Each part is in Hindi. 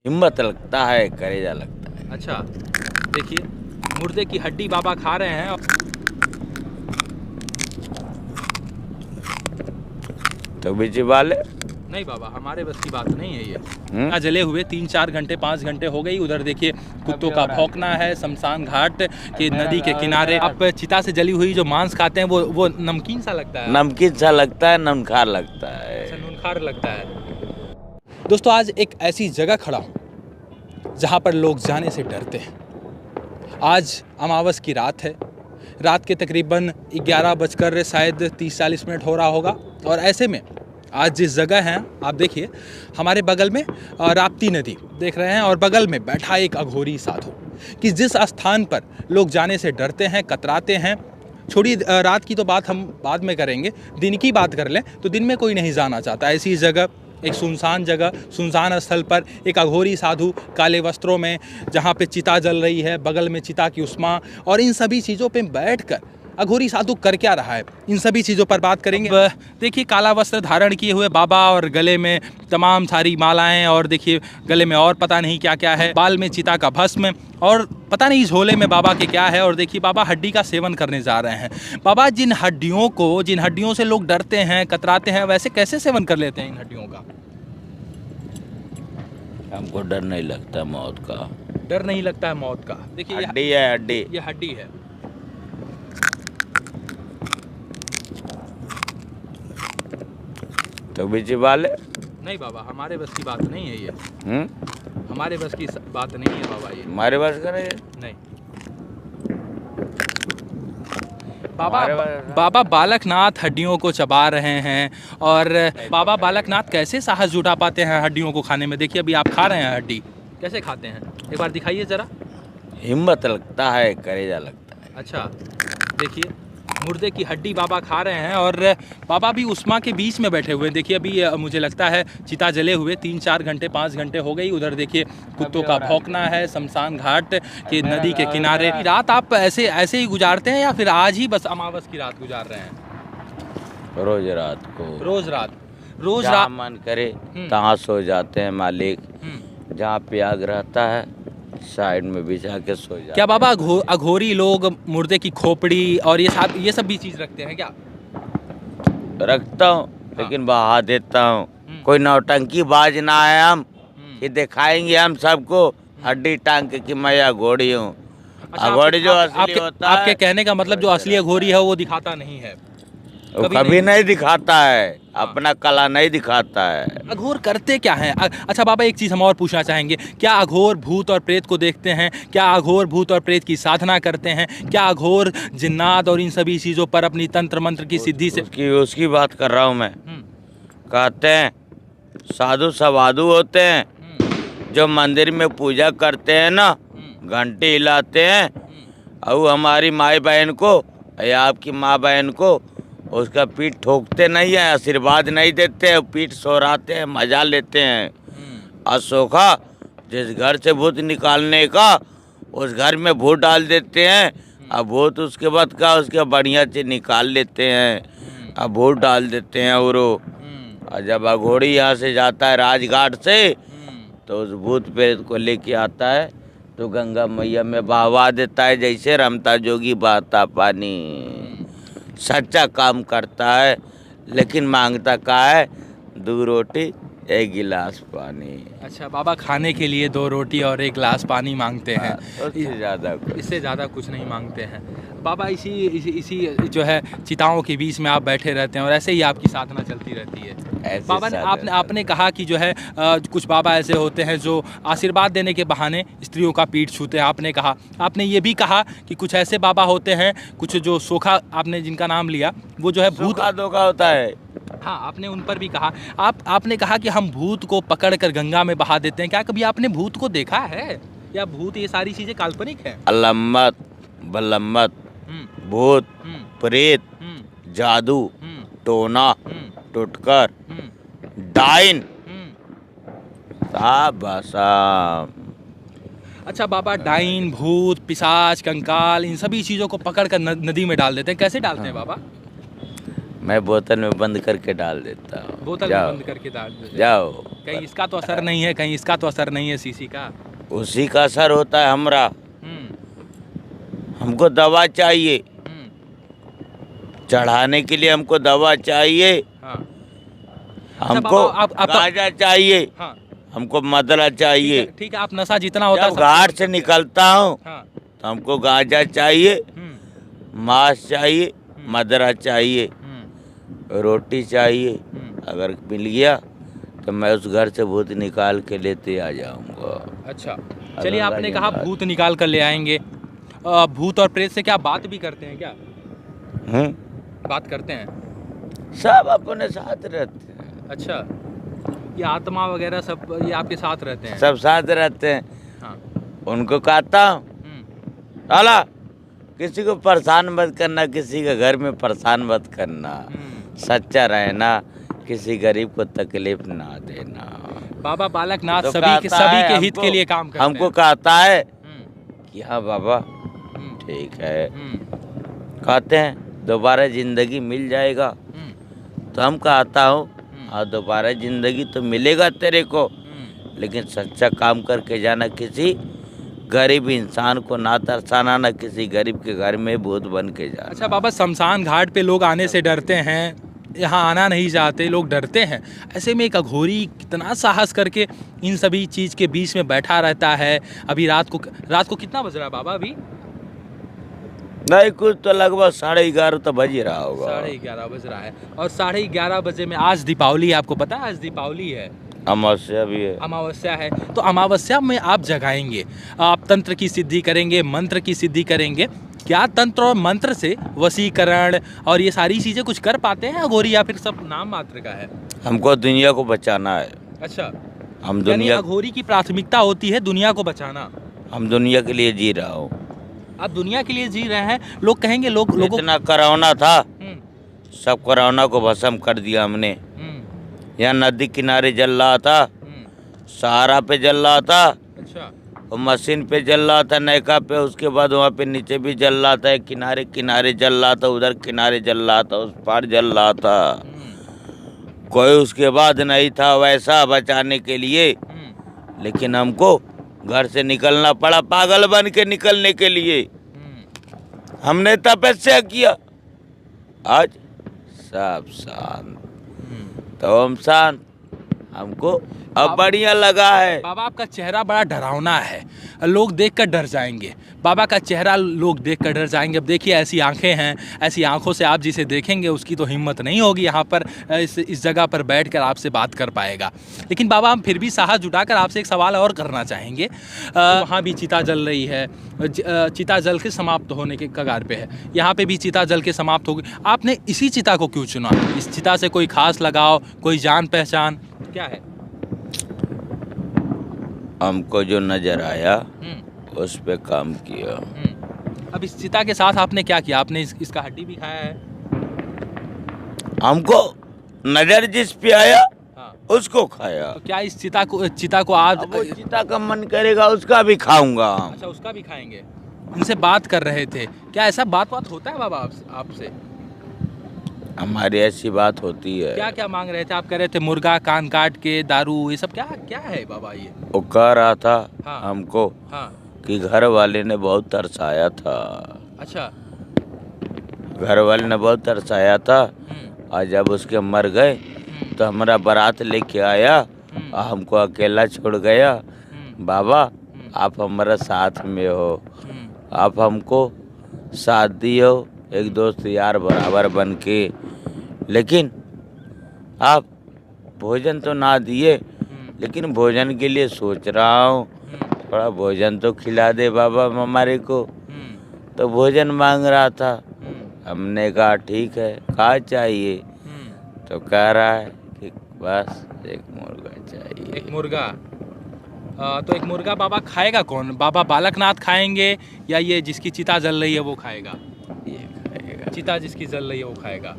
हिम्मत लगता है, कलेजा लगता है। अच्छा, देखिए मुर्दे की हड्डी बाबा खा रहे हैं। तो भी चिबा ले। नहीं बाबा, हमारे बस की बात नहीं है ये। जले हुए 3-4 घंटे 5 घंटे हो गई। उधर देखिए कुत्तों का भौंकना है। शमशान घाट के नदी के किनारे आप चिता से जली हुई जो मांस खाते हैं वो नमकीन सा लगता है। नमकीन सा लगता है, नमखार लगता है। अच्छा, नूनखार लगता है। दोस्तों, आज एक ऐसी जगह खड़ा हूँ जहाँ पर लोग जाने से डरते हैं। आज अमावस की रात है। रात के तकरीबन 11 बजकर शायद 30-40 मिनट हो रहा होगा। और ऐसे में आज जिस जगह हैं आप देखिए, हमारे बगल में राप्ती नदी देख रहे हैं और बगल में बैठा एक अघोरी साधु कि जिस स्थान पर लोग जाने से डरते हैं, कतराते हैं। छोड़ी रात की तो बात हम बाद में करेंगे, दिन की बात कर लें तो दिन में कोई नहीं जाना चाहता। ऐसी जगह, एक सुनसान जगह, सुनसान स्थल पर एक अघोरी साधु काले वस्त्रों में, जहाँ पे चिता जल रही है, बगल में चिता की उष्मा और इन सभी चीज़ों पे बैठकर अघोरी साधु कर क्या रहा है, इन सभी चीज़ों पर बात करेंगे। देखिए काला वस्त्र धारण किए हुए बाबा और गले में तमाम सारी मालाएं और देखिए गले में और पता नहीं क्या क्या है, बाल में चिता का भस्म और पता नहीं झोले में बाबा के क्या है। और देखिए बाबा हड्डी का सेवन करने जा रहे हैं। बाबा जिन हड्डियों से लोग डरते हैं, कतराते हैं, वैसे कैसे सेवन कर लेते हैं इन हड्डियों का? हमको डर नहीं लगता मौत का। डर नहीं लगता है मौत का? देखिए हड्डी है, हड्डी। ये हड्डी है। तो भी चिबा ले। नहीं बाबा, हमारे बस की बात नहीं है ये। हमारे बस की बात नहीं है बाबा ये। हमारे बस करे नहीं बाबा बालकनाथ हड्डियों को चबा रहे हैं। और बाबा बालकनाथ कैसे साहस जुटा पाते हैं हड्डियों को खाने में? देखिए अभी आप खा रहे हैं हड्डी, कैसे खाते हैं एक बार दिखाइए ज़रा। हिम्मत लगता है, कलेजा लगता है। अच्छा, देखिए मुर्दे की हड्डी बाबा खा रहे हैं और बाबा भी उष्मा के बीच में बैठे हुए हैं। देखिए अभी मुझे लगता है चिता जले हुए 3-4 घंटे 5 घंटे हो गई। उधर देखिए कुत्तों का भौंकना है। शमशान घाट के नदी के किनारे रात आप ऐसे ही गुजारते हैं या फिर आज ही बस अमावस की रात गुजार रहे हैं? रोज रात को। रोज रात मन करे तहाँ सो जाते हैं मालिक। जहाँ प्याग रहता है साइड में बिछा के सो जाते। क्या बाबा अघोरी लोग मुर्दे की खोपड़ी और ये सब भी चीज रखते हैं क्या? रखता हूँ लेकिन बहा देता हूँ। कोई नौटंकी बाज ना है हम कि दिखाएंगे हम सबको हड्डी टांग के कि मैं अघोरी हूँ। अच्छा, अघोरी जो असली होता है, आपके कहने का मतलब जो असली अघोरी है वो दिखाता नहीं है? वो कभी नहीं दिखाता है, अपना कला नहीं दिखाता है। अघोर करते क्या हैं? अच्छा बाबा, एक चीज़ हम और पूछना चाहेंगे, क्या अघोर भूत और प्रेत को देखते हैं? क्या अघोर भूत और प्रेत की साधना करते हैं? क्या अघोर जिन्नात और इन सभी चीज़ों पर अपनी तंत्र मंत्र की सिद्धि से उसकी बात कर रहा हूँ मैं। कहते हैं साधु सवाधु होते हैं जो मंदिर में पूजा करते हैं ना, घंटी हिलाते हैं और हमारी माई बहन को या आपकी माँ बहन को उसका पीठ ठोकते नहीं है, आशीर्वाद नहीं देते हैं, पीठ सोराते हैं, मजा लेते हैं। अशोका जिस घर से भूत निकालने का उस घर में भूत डाल देते हैं। अब भूत उसके बाद का उसके बढ़िया से निकाल लेते हैं, अब भूत डाल देते हैं। और जब अघोरी यहाँ से जाता है राजघाट से तो उस भूत प्रेत को लेके आता है तो गंगा मैया में बहवा देता है, जैसे रमता जोगी बहता पानी। सच्चा काम करता है लेकिन मांगता का है 2 रोटी 1 गिलास पानी। अच्छा बाबा, खाने के लिए 2 रोटी और 1 गिलास पानी मांगते हैं, इससे ज़्यादा कुछ नहीं मांगते हैं। बाबा इसी जो है चिताओं के बीच में आप बैठे रहते हैं और ऐसे ही आपकी साधना चलती रहती है। बाबा ने आपने कहा कि जो है कुछ बाबा ऐसे होते हैं जो आशीर्वाद देने के बहाने स्त्रियों का पीठ छूते हैं। आपने ये भी कहा कि कुछ ऐसे बाबा होते हैं, कुछ जो सोखा आपने जिनका नाम लिया वो जो है भूत धोखा होता है। हाँ, आपने उन पर भी कहा। आपने कहा कि हम भूत को पकड़ कर गंगा में बहा देते हैं। क्या कभी आपने भूत को देखा है या भूत ये सारी चीजें काल्पनिक है? अलम्मत बलम्मत, भूत प्रेत, जादू, टोना, टुटकर, डाइन, अच्छा बाबा, डाइन, भूत, पिशाच, कंकाल, इन सभी चीज़ों को पकड़ कर नदी में डाल देते हैं। कैसे डालते हैं बाबा? मैं बोतल में बंद करके डाल देता हूँ। बोतल में बंद करके डाल देते हैं। जाओ। कहीं इसका तो असर नहीं है, कहीं इसका तो असर नहीं है सीसी का। उसी का असर होता है हमरा। हमको दवा चाहिए, चढ़ाने के लिए हमको दवा चाहिए। हाँ। हमको बाबा, गांजा चाहिए। हाँ। हमको मदरा चाहिए। ठीक है, आप नशा जितना होता है जब घाट से निकलता हूँ हाँ। तो हमको गांजा चाहिए, मांस चाहिए, मदरा चाहिए, रोटी चाहिए। अगर मिल गया तो मैं उस घर से भूत निकाल के लेते आ जाऊंगा। अच्छा, चलिए, आपने कहा भूत निकाल कर ले आएंगे। भूत और प्रेत से क्या बात भी करते हैं क्या? बात करते हैं? सब अपने साथ रहते हैं। अच्छा, ये आत्मा वगैरह सब ये आपके साथ रहते हैं? सब साथ रहते हैं। हाँ। उनको कहता हूँ साला किसी को परेशान मत करना, किसी के घर में परेशान मत करना, सच्चा रहना, किसी गरीब को तकलीफ ना देना। बाबा बालकनाथ तो सभी के हित के लिए काम करते हैं। हमको कहता है कि हाँ बाबा ठीक है। कहते हैं दोबारा जिंदगी मिल जाएगा, तो हम कहता हूँ हाँ दोबारा जिंदगी तो मिलेगा तेरे को, लेकिन सच्चा काम करके जाना, किसी गरीब इंसान को ना तरसाना, ना किसी गरीब के घर में भूत बन के जाना। अच्छा बाबा, शमशान घाट पे लोग आने से डरते हैं, यहाँ आना नहीं चाहते, लोग डरते हैं। ऐसे में एक अघोरी कितना साहस करके इन सभी चीज़ के बीच में बैठा रहता है। अभी रात को कितना बज रहा है बाबा? अभी नहीं, कुछ तो लगभग 11:30 तो बज ही रहा होगा। 11:30 बज रहा है। और 11:30 बजे में आज दीपावली है, आपको पता है आज दीपावली है? अमावस्या भी है। अमावस्या है, तो अमावस्या में आप जगाएंगे, आप तंत्र की सिद्धि करेंगे, मंत्र की सिद्धि करेंगे। क्या तंत्र और मंत्र से वशीकरण और ये सारी चीजें कुछ कर पाते हैं अघोरी, या फिर सब नाम मात्र का है? हमको दुनिया को बचाना है। अच्छा, हम दुनिया, अघोरी की प्राथमिकता होती है दुनिया को बचाना। हम दुनिया के लिए जी रहा हूँ। आप दुनिया के लिए जी रहे हैं। लोग कहेंगे लोगों इतना कोरोना था, सब कोरोना को भस्म कर दिया हमने। यहाँ नदी किनारे जल रहा था, सहारा पे जल रहा था। अच्छा। और मशीन पे जल रहा था, नैका पे, उसके बाद वहाँ पे नीचे भी जल रहा था, किनारे किनारे जल रहा था, उधर किनारे जल रहा था, उस पार जल रहा था। कोई उसके बाद नहीं था वैसा बचाने के लिए, लेकिन हमको घर से निकलना पड़ा, पागल बन के निकलने के लिए। हमने तपस्या किया, आज सब शांत, तो हम शांत, हमको अब बढ़िया लगा है। बाबा आपका चेहरा बड़ा डरावना है, लोग देखकर डर जाएंगे। बाबा का चेहरा लोग देखकर डर जाएंगे। अब देखिए ऐसी आंखें हैं, ऐसी आंखों से आप जिसे देखेंगे उसकी तो हिम्मत नहीं होगी यहाँ पर इस जगह पर बैठकर आपसे बात कर पाएगा। लेकिन बाबा हम फिर भी साहस जुटाकर आपसे एक सवाल और करना चाहेंगे। वहाँ भी चिता जल रही है, चिता जल के समाप्त होने के कगार पे है, यहाँ पे भी चिता जल के समाप्त हो गई। आपने इसी चिता को क्यों चुना? इस चिता से कोई खास लगाव, कोई जान पहचान क्या है? हमको जो नजर आया उस पे काम किया। अब इस चिता के साथ आपने क्या किया? आपने इसका हड्डी भी खाया है? हमको नजर जिस पे आया उसको खाया। तो क्या इस चिता को आज वो चिता का मन करेगा उसका भी खाऊंगा। अच्छा, उसका भी खाएंगे। उनसे बात कर रहे थे, क्या ऐसा बात होता है बाबा आपसे? हमारी ऐसी बात होती है। क्या क्या मांग रहे थे? आप कह रहे थे मुर्गा, कान काट के, दारू, ये सब क्या क्या है बाबा ये? वो कह रहा था हमको कि घर वाले ने बहुत तरसाया था। अच्छा, घर वाले ने बहुत तरसाया था, और जब उसके मर गए तो हमारा बारात लेके आया और हमको अकेला छोड़ गया। बाबा आप हमारा साथ में हो, आप हमको साथ दियो, एक दोस्त यार बराबर बन के, लेकिन आप भोजन तो ना दिए, लेकिन भोजन के लिए सोच रहा हूँ, थोड़ा भोजन तो खिला दे बाबा हमारे को। तो भोजन मांग रहा था, हमने कहा ठीक है, क्या चाहिए? तो कह रहा है कि बस एक मुर्गा चाहिए। एक मुर्गा? तो एक मुर्गा बाबा खाएगा कौन? बाबा बालकनाथ खाएंगे या ये जिसकी चिता जल रही है वो खाएगा? ये खाएगा। चिता जिसकी जल रही है वो खाएगा।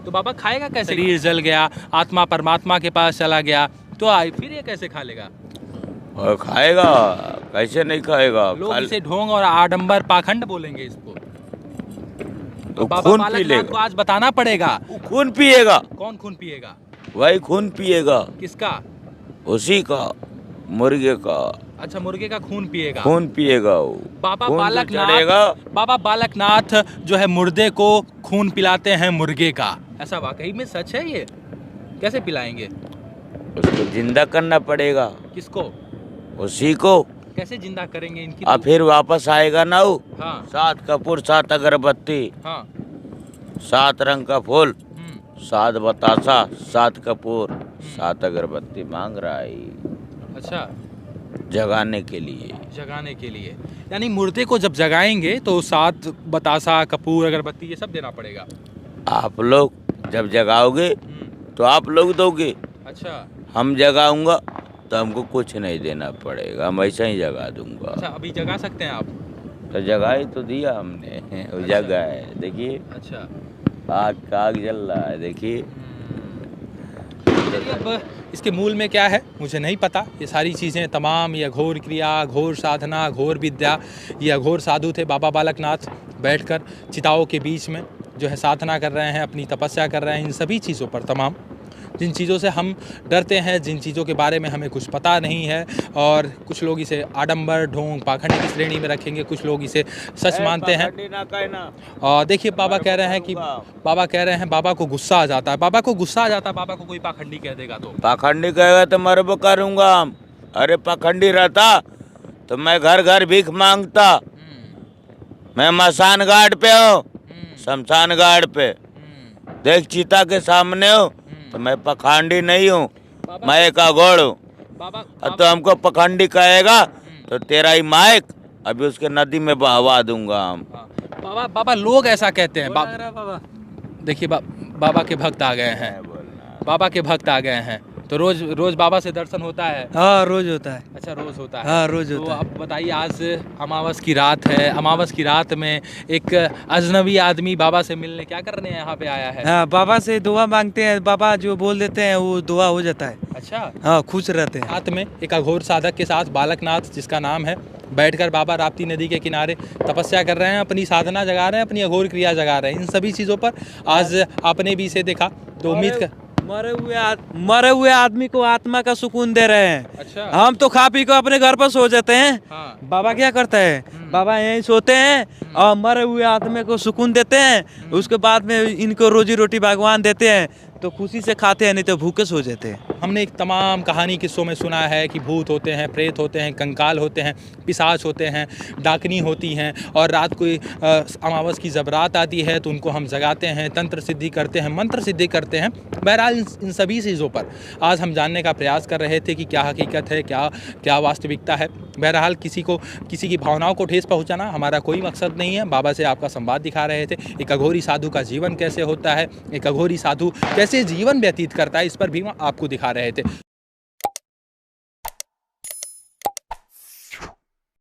तो बाबा खाएगा कैसे? शरीर जल गया, आत्मा परमात्मा के पास चला गया, तो फिर ये कैसे खा लेगा? और खाएगा, कैसे नहीं खाएगा? लोग इसे ढोंग और आडंबर पाखंड बोलेंगे इसको। वो बाबा खून पी बालकनाथ लेगा। को आज बताना पड़ेगा। वो खून पिएगा। कौन खून पिएगा? वही खून पिएगा, किसका? उसी का, मुर्गे का अच्छा, मुर्गे का खून पिएगा। खून पिएगा वो। बाबा खून जो बालकनाथ, चढ़ेगा। बाबा बालकनाथ जो है मुर्दे को खून पिलाते हैं मुर्गे का, ऐसा वाकई में सच है ये? कैसे पिलाएंगे? उसको जिंदा करना पड़ेगा, किसको? उसी को। कैसे जिंदा करेंगे इनकी? और फिर वापस आएगा ना वो। हाँ 7 कपूर, 7 अगरबत्ती, हाँ। 7 रंग का फूल, 7 बतासा, 7 कपूर, 7 अगरबत्ती मांग रहा है अच्छा, जगाने के लिए। जगाने के लिए। यानी मुर्दे को जब जगाएंगे तो 7 बतासा, कपूर, अगरबत्ती ये सब देना पड़ेगा। आप लोग जब जगाओगे तो आप लोग दोगे, अच्छा हम जगाऊंगा तो हमको कुछ नहीं देना पड़ेगा, हम ऐसा ही जगा दूंगा। अच्छा, अभी जगा सकते हैं आप? तो जगा ही तो दिया हमने, वो अच्छा। जगा है, देखिए अच्छा, आग जल रहा है, देखिए। चलिए अब इसके मूल में क्या है मुझे नहीं पता। ये सारी चीज़ें तमाम, ये अघोर क्रिया, अघोर साधना, अघोर विद्या, ये अघोर साधु थे बाबा बालकनाथ, बैठकर चिताओं के बीच में जो है साधना कर रहे हैं, अपनी तपस्या कर रहे हैं। इन सभी चीज़ों पर, तमाम जिन चीज़ों से हम डरते हैं, जिन चीज़ों के बारे में हमें कुछ पता नहीं है, और कुछ लोग इसे आडंबर, ढोंग, पाखंड की श्रेणी में रखेंगे, कुछ लोग इसे सच मानते हैं। और देखिए बाबा कह रहे हैं कि बाबा को गुस्सा आ जाता है, बाबा को गुस्सा आ जाता है, बाबा को कोई पाखंडी कह देगा तो। पाखंडी कहेगा तो मरब करूंगा हम। अरे पाखंडी रहता तो मैं घर घर भीख मांगता। मैं मसान घाट पे हूँ, शमशान घाट पे, देख चिता के सामने हूँ, तो मैं पखंडी नहीं हूँ, मैं एक अघोड़ हूँ। बाबा तो हमको पखंडी कहेगा तो तेरा ही माइक अभी उसके नदी में बहवा दूंगा हम। बाबा लोग ऐसा कहते हैं। बाबा देखिए बाबा के भक्त आ गए हैं, बाबा के भक्त आ गए हैं। तो रोज बाबा से दर्शन होता है? हाँ रोज होता है। अच्छा, रोज होता है। हाँ रोज तो होता है। अब बताइए, आज अमावस की रात है, अमावस की रात में एक अजनबी आदमी बाबा से मिलने क्या करने यहाँ पे आया है? हाँ बाबा से दुआ मांगते हैं, बाबा जो बोल देते हैं वो दुआ हो जाता है। अच्छा, हाँ खुश रहते हैं। रात में एक अघोर साधक के साथ बालकनाथ जिसका नाम है, बैठकर बाबा राप्ती नदी के किनारे तपस्या कर रहे हैं, अपनी साधना जगा रहे हैं, अपनी अघोर क्रिया जगा रहे हैं। इन सभी चीज़ों पर आज आपने भी इसे देखा तो उम्मीद कर मरे हुए आदमी को आत्मा का सुकून दे रहे हैं। अच्छा, हम तो खा पी को अपने घर पर सो जाते हैं। हाँ। बाबा क्या करता है? बाबा यहीं सोते हैं और मरे हुए आत्मा को सुकून देते हैं। उसके बाद में इनको रोजी रोटी भगवान देते हैं, तो खुशी से खाते हैं, नहीं तो भूखे सो जाते हैं। हमने एक तमाम कहानी किस्सों में सुना है कि भूत होते हैं, प्रेत होते हैं, कंकाल होते हैं, पिशाच होते हैं, डाकनी होती हैं, और रात को अमावस की जब रात आती है तो उनको हम जगाते हैं, तंत्र सिद्धि करते हैं, मंत्र सिद्धि करते हैं। बहरहाल इन सभी चीज़ों पर आज हम जानने का प्रयास कर रहे थे कि क्या हकीकत है, क्या वास्तविकता है। बहरहाल किसी की भावनाओं को ठेस पहुंचाना हमारा कोई मकसद नहीं है। बाबा से आपका संवाद दिखा रहे थे, एक अघोरी साधु का जीवन कैसे होता है, एक अघोरी साधु कैसे जीवन व्यतीत करता है, इस पर भी आपको दिखा रहे थे।